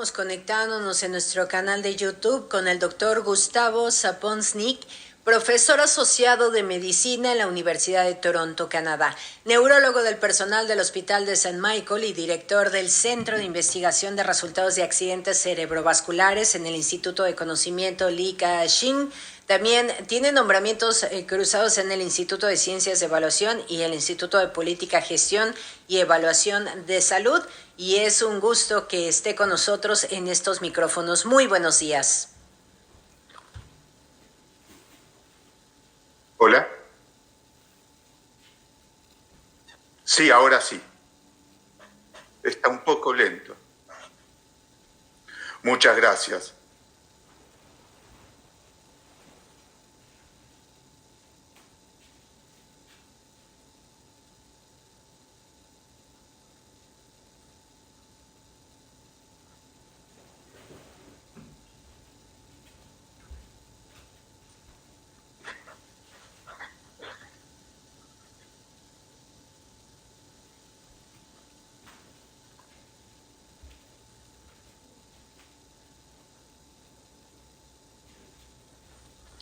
Estamos conectándonos en nuestro canal de YouTube con el doctor Gustavo Saponsnik, profesor asociado de medicina en la Universidad de Toronto, Canadá, neurólogo del personal del Hospital de St. Michael y director del Centro de Investigación de Resultados de Accidentes Cerebrovasculares en el Instituto de Conocimiento Li Ka-shing. También tiene nombramientos cruzados en el Instituto de Ciencias de Evaluación y el Instituto de Política, Gestión y Evaluación de Salud. Y es un gusto que esté con nosotros en estos micrófonos. Muy buenos días. Hola. Sí, ahora sí. Está un poco lento. Muchas gracias.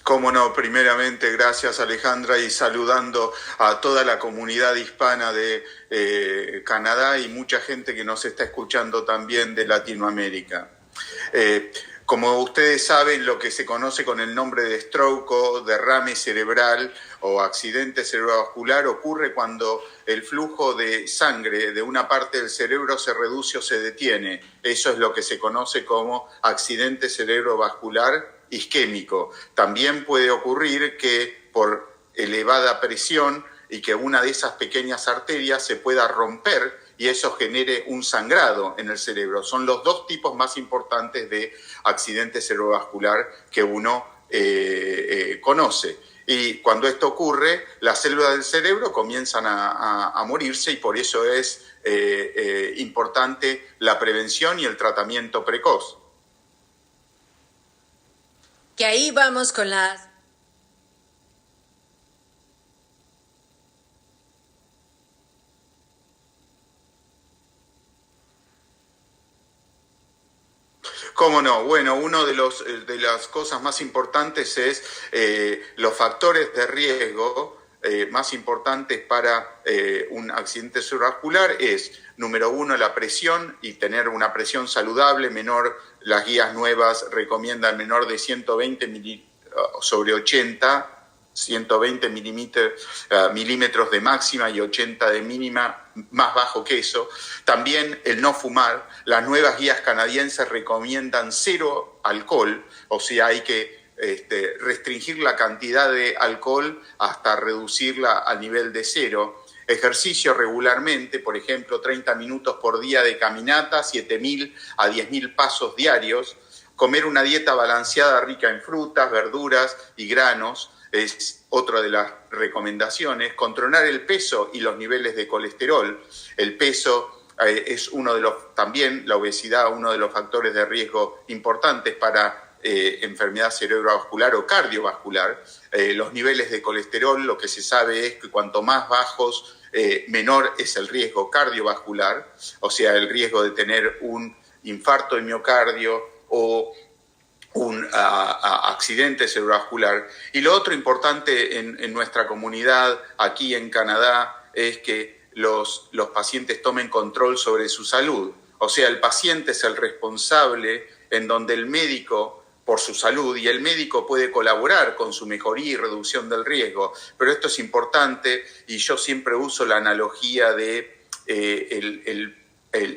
Cómo no, primeramente gracias Alejandra y saludando a toda la comunidad hispana de Canadá y mucha gente que nos está escuchando también de Latinoamérica. Como ustedes saben, lo que se conoce con el nombre de stroke o derrame cerebral o accidente cerebrovascular ocurre cuando el flujo de sangre de una parte del cerebro se reduce o se detiene. Eso es lo que se conoce como accidente cerebrovascular isquémico. También puede ocurrir que por elevada presión y que una de esas pequeñas arterias se pueda romper y eso genere un sangrado en el cerebro. Son los dos tipos más importantes de accidente cerebrovascular que uno conoce. Y cuando esto ocurre, las células del cerebro comienzan a morirse y por eso es importante la prevención y el tratamiento precoz. Que ahí vamos con las... ¿Cómo no? Bueno, uno de las cosas más importantes es los factores de riesgo más importantes para un accidente cerebrovascular es, número uno, la presión y tener una presión saludable, menor, las guías nuevas recomiendan menor de 120 sobre 80, 120 milímetros de máxima y 80 de mínima, más bajo que eso. También el no fumar. Las nuevas guías canadienses recomiendan 0 alcohol, o sea, hay que restringir la cantidad de alcohol hasta reducirla al nivel de 0. Ejercicio regularmente, por ejemplo, 30 minutos por día de caminata, 7.000 a 10.000 pasos diarios. Comer una dieta balanceada rica en frutas, verduras y granos es otra de las recomendaciones. Controlar el peso y los niveles de colesterol. El peso es uno de los, también la obesidad, uno de los factores de riesgo importantes para enfermedad cerebrovascular o cardiovascular. Los niveles de colesterol, lo que se sabe es que cuanto más bajos, menor es el riesgo cardiovascular, o sea, el riesgo de tener un infarto de miocardio o un accidente cerebrovascular. Y lo otro importante en nuestra comunidad aquí en Canadá es que los pacientes tomen control sobre su salud. O sea, el paciente es el responsable en donde el médico por su salud y el médico puede colaborar con su mejoría y reducción del riesgo. Pero esto es importante y yo siempre uso la analogía de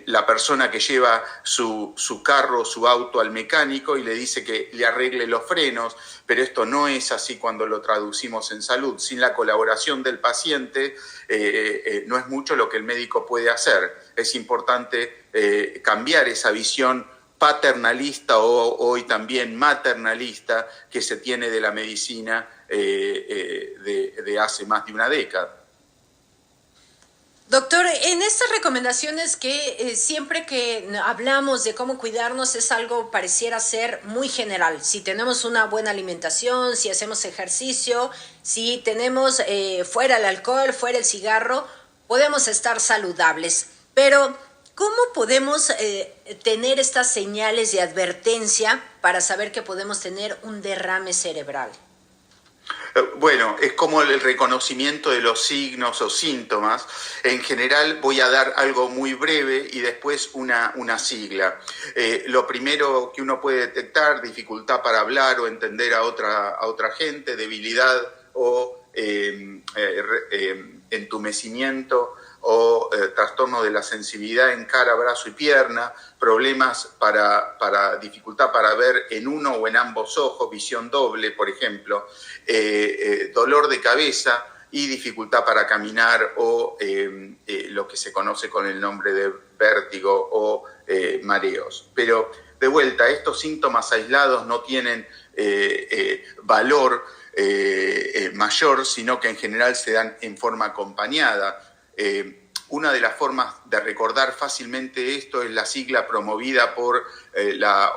la persona que lleva su carro, su auto al mecánico y le dice que le arregle los frenos, pero esto no es así cuando lo traducimos en salud. Sin la colaboración del paciente no es mucho lo que el médico puede hacer. Es importante cambiar esa visión paternalista o hoy también maternalista que se tiene de la medicina de hace más de una década. Doctor, en estas recomendaciones que siempre que hablamos de cómo cuidarnos es algo pareciera ser muy general. Si tenemos una buena alimentación, si hacemos ejercicio, si tenemos fuera el alcohol, fuera el cigarro, podemos estar saludables. Pero ¿Cómo podemos tener estas señales de advertencia para saber que podemos tener un derrame cerebral? Bueno, es como el reconocimiento de los signos o síntomas. En general voy a dar algo muy breve y después una sigla. Lo primero que uno puede detectar: dificultad para hablar o entender a otra gente, debilidad o entumecimiento o trastorno de la sensibilidad en cara, brazo y pierna, problemas para dificultad para ver en uno o en ambos ojos, visión doble, por ejemplo, dolor de cabeza y dificultad para caminar o lo que se conoce con el nombre de vértigo o mareos. Pero de vuelta, estos síntomas aislados no tienen valor mayor, sino que en general se dan en forma acompañada. Una de las formas de recordar fácilmente esto es la sigla promovida por la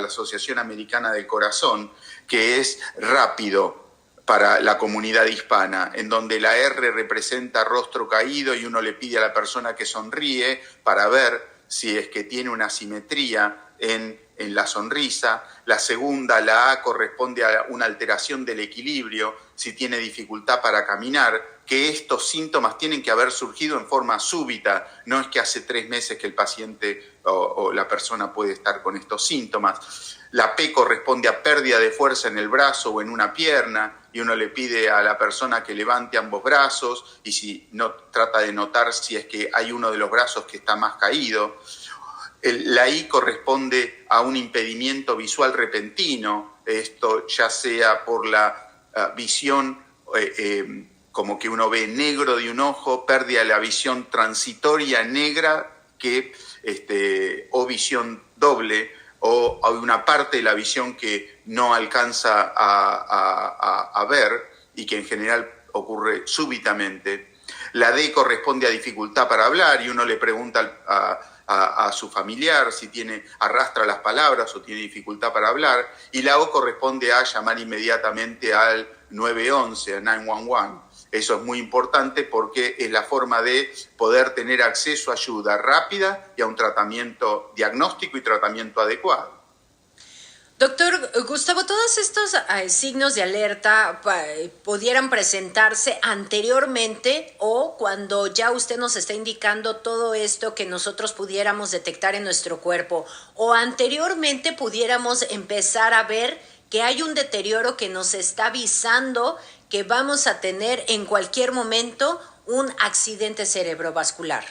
Asociación Americana del Corazón, que es rápido para la comunidad hispana, en donde la R representa rostro caído y uno le pide a la persona que sonríe para ver si es que tiene una simetría en la sonrisa. La segunda, la A, corresponde a una alteración del equilibrio, si tiene dificultad para caminar, que estos síntomas tienen que haber surgido en forma súbita, no es que hace 3 meses que el paciente o la persona puede estar con estos síntomas. La P corresponde a pérdida de fuerza en el brazo o en una pierna, y uno le pide a la persona que levante ambos brazos y si no, trata de notar si es que hay uno de los brazos que está más caído. La I corresponde a un impedimento visual repentino, esto ya sea por la visión, como que uno ve negro de un ojo, pérdida de la visión transitoria negra, o visión doble, o hay una parte de la visión que no alcanza a ver y que en general ocurre súbitamente. La D corresponde a dificultad para hablar y uno le pregunta a su familiar si arrastra las palabras o tiene dificultad para hablar. Y la O corresponde a llamar inmediatamente al 911, a 911. Eso es muy importante porque es la forma de poder tener acceso a ayuda rápida y a un tratamiento diagnóstico y tratamiento adecuado. Doctor Gustavo, ¿todos estos signos de alerta pudieran presentarse anteriormente o cuando ya usted nos está indicando todo esto que nosotros pudiéramos detectar en nuestro cuerpo? ¿O anteriormente pudiéramos empezar a ver que hay un deterioro que nos está avisando que vamos a tener en cualquier momento un accidente cerebrovascular?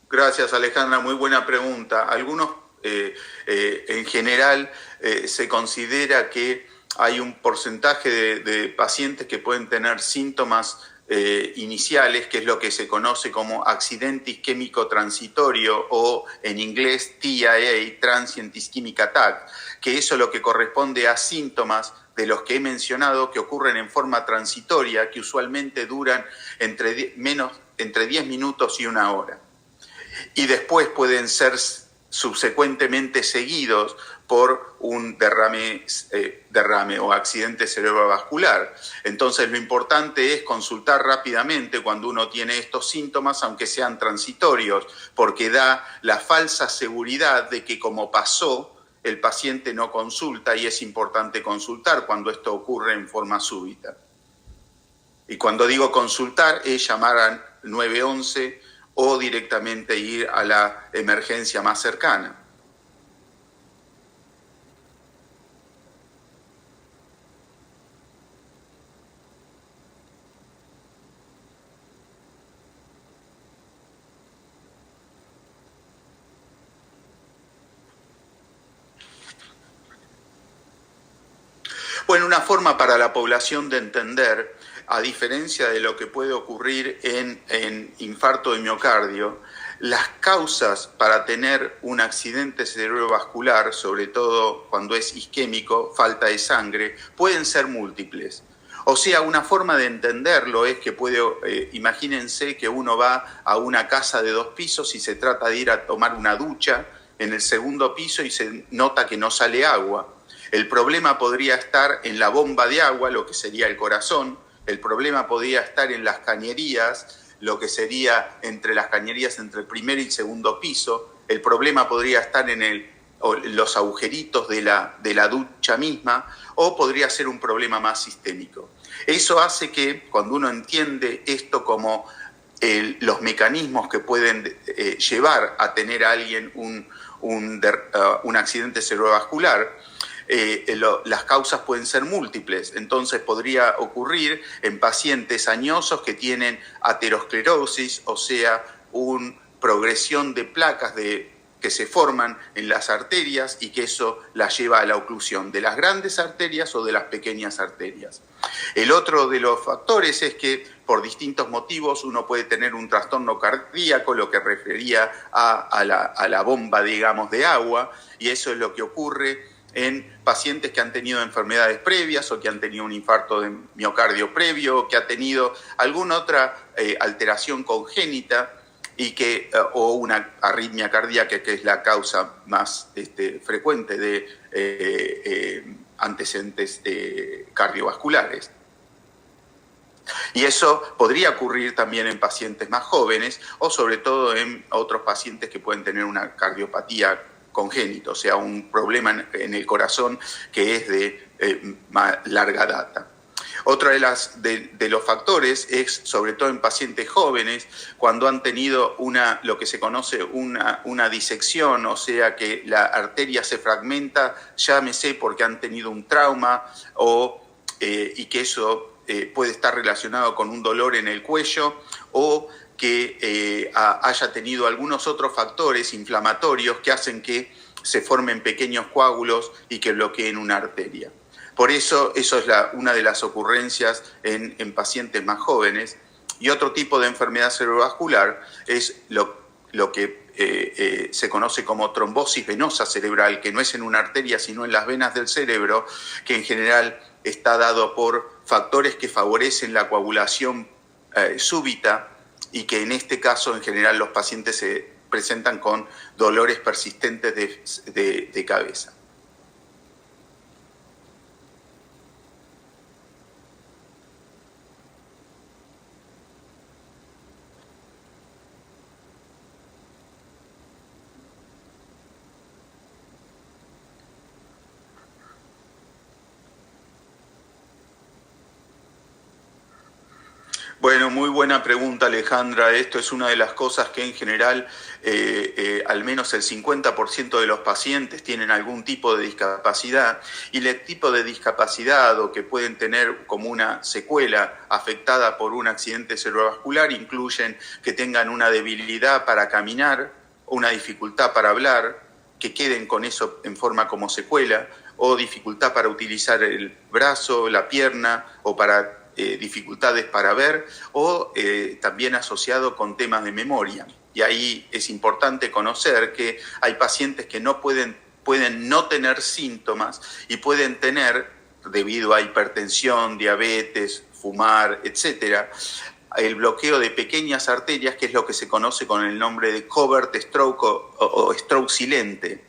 Gracias, Alejandra, muy buena pregunta. Algunos, en general, se considera que hay un porcentaje de pacientes que pueden tener síntomas iniciales, que es lo que se conoce como accidente isquémico transitorio o en inglés TIA, Transient Ischemic Attack, que eso es lo que corresponde a síntomas de los que he mencionado que ocurren en forma transitoria, que usualmente duran entre 10 minutos y 1 hora. Y después pueden ser subsecuentemente seguidos por un derrame o accidente cerebrovascular. Entonces lo importante es consultar rápidamente cuando uno tiene estos síntomas, aunque sean transitorios, porque da la falsa seguridad de que como pasó, el paciente no consulta, y es importante consultar cuando esto ocurre en forma súbita. Y cuando digo consultar es llamar al 911 o directamente ir a la emergencia más cercana. Bueno, una forma para la población de entender, a diferencia de lo que puede ocurrir en infarto de miocardio, las causas para tener un accidente cerebrovascular, sobre todo cuando es isquémico, falta de sangre, pueden ser múltiples. O sea, una forma de entenderlo es que imagínense que uno va a una casa de 2 pisos y se trata de ir a tomar una ducha en el segundo piso y se nota que no sale agua. El problema podría estar en la bomba de agua, lo que sería el corazón. El problema podría estar en las cañerías, lo que sería entre las cañerías entre el primer y el segundo piso. El problema podría estar en los agujeritos de la ducha misma, o podría ser un problema más sistémico. Eso hace que cuando uno entiende esto como los mecanismos que pueden llevar a tener a alguien un accidente cerebrovascular, las causas pueden ser múltiples. Entonces podría ocurrir en pacientes añosos que tienen aterosclerosis, o sea, una progresión de placas que se forman en las arterias y que eso las lleva a la oclusión de las grandes arterias o de las pequeñas arterias. El otro de los factores es que por distintos motivos uno puede tener un trastorno cardíaco, lo que refería a la bomba, digamos, de agua, y eso es lo que ocurre en pacientes que han tenido enfermedades previas o que han tenido un infarto de miocardio previo o que ha tenido alguna otra alteración congénita o una arritmia cardíaca, que es la causa más frecuente de antecedentes cardiovasculares. Y eso podría ocurrir también en pacientes más jóvenes o sobre todo en otros pacientes que pueden tener una cardiopatía congénita, o sea, un problema en el corazón que es de más larga data. Otro de los factores es, sobre todo en pacientes jóvenes, cuando han tenido lo que se conoce una disección, o sea que la arteria se fragmenta, llámese porque han tenido un trauma y que eso puede estar relacionado con un dolor en el cuello, o que haya tenido algunos otros factores inflamatorios que hacen que se formen pequeños coágulos y que bloqueen una arteria. Por eso es una de las ocurrencias en pacientes más jóvenes. Y otro tipo de enfermedad cerebrovascular es lo que se conoce como trombosis venosa cerebral, que no es en una arteria sino en las venas del cerebro, que en general está dado por factores que favorecen la coagulación súbita, y que en este caso en general los pacientes se presentan con dolores persistentes de cabeza. Bueno, muy buena pregunta, Alejandra. Esto es una de las cosas que en general al menos el 50% de los pacientes tienen algún tipo de discapacidad, y el tipo de discapacidad o que pueden tener como una secuela afectada por un accidente cerebrovascular incluyen que tengan una debilidad para caminar, una dificultad para hablar, que queden con eso en forma como secuela, o dificultad para utilizar el brazo, la pierna, o para dificultades para ver, o también asociado con temas de memoria. Y ahí es importante conocer que hay pacientes que pueden no tener síntomas y pueden tener, debido a hipertensión, diabetes, fumar, etcétera, el bloqueo de pequeñas arterias, que es lo que se conoce con el nombre de covert stroke o stroke silente,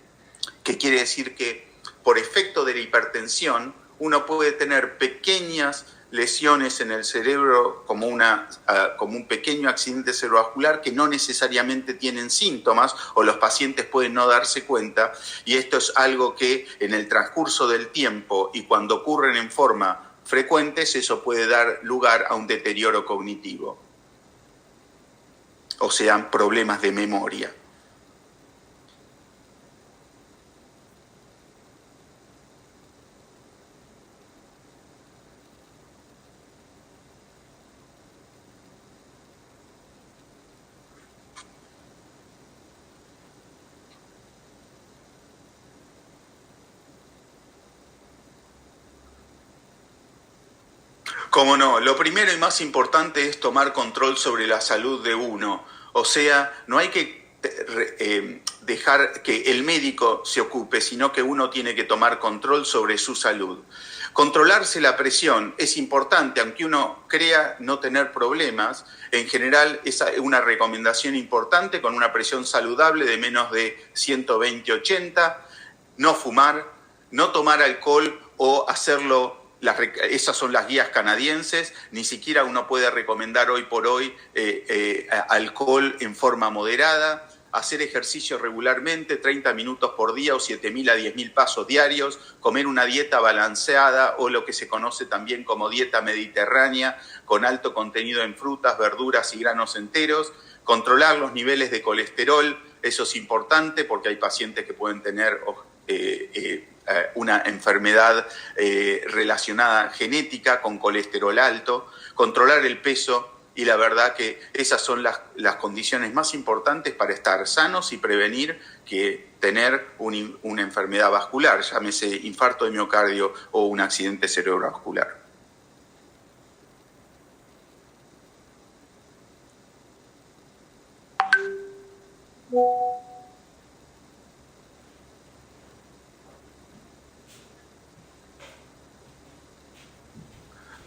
que quiere decir que por efecto de la hipertensión uno puede tener pequeñas lesiones en el cerebro como un pequeño accidente cerebrovascular que no necesariamente tienen síntomas, o los pacientes pueden no darse cuenta, y esto es algo que en el transcurso del tiempo y cuando ocurren en forma frecuente, eso puede dar lugar a un deterioro cognitivo, o sea, problemas de memoria. Cómo no, lo primero y más importante es tomar control sobre la salud de uno. O sea, no hay que dejar que el médico se ocupe, sino que uno tiene que tomar control sobre su salud. Controlarse la presión es importante, aunque uno crea no tener problemas. En general es una recomendación importante con una presión saludable de menos de 120-80, no fumar, no tomar alcohol o hacerlo esas son las guías canadienses. Ni siquiera uno puede recomendar hoy por hoy alcohol en forma moderada. Hacer ejercicio regularmente, 30 minutos por día o 7.000 a 10.000 pasos diarios, comer una dieta balanceada o lo que se conoce también como dieta mediterránea, con alto contenido en frutas, verduras y granos enteros, controlar los niveles de colesterol, eso es importante porque hay pacientes que pueden tener una enfermedad relacionada genética con colesterol alto, controlar el peso. Y la verdad que esas son las condiciones más importantes para estar sanos y prevenir que tener una enfermedad vascular, llámese infarto de miocardio o un accidente cerebrovascular.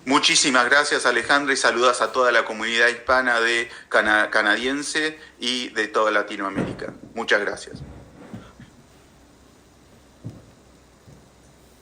Muchísimas gracias, Alejandra, y saludas a toda la comunidad hispana canadiense y de toda Latinoamérica. Muchas gracias.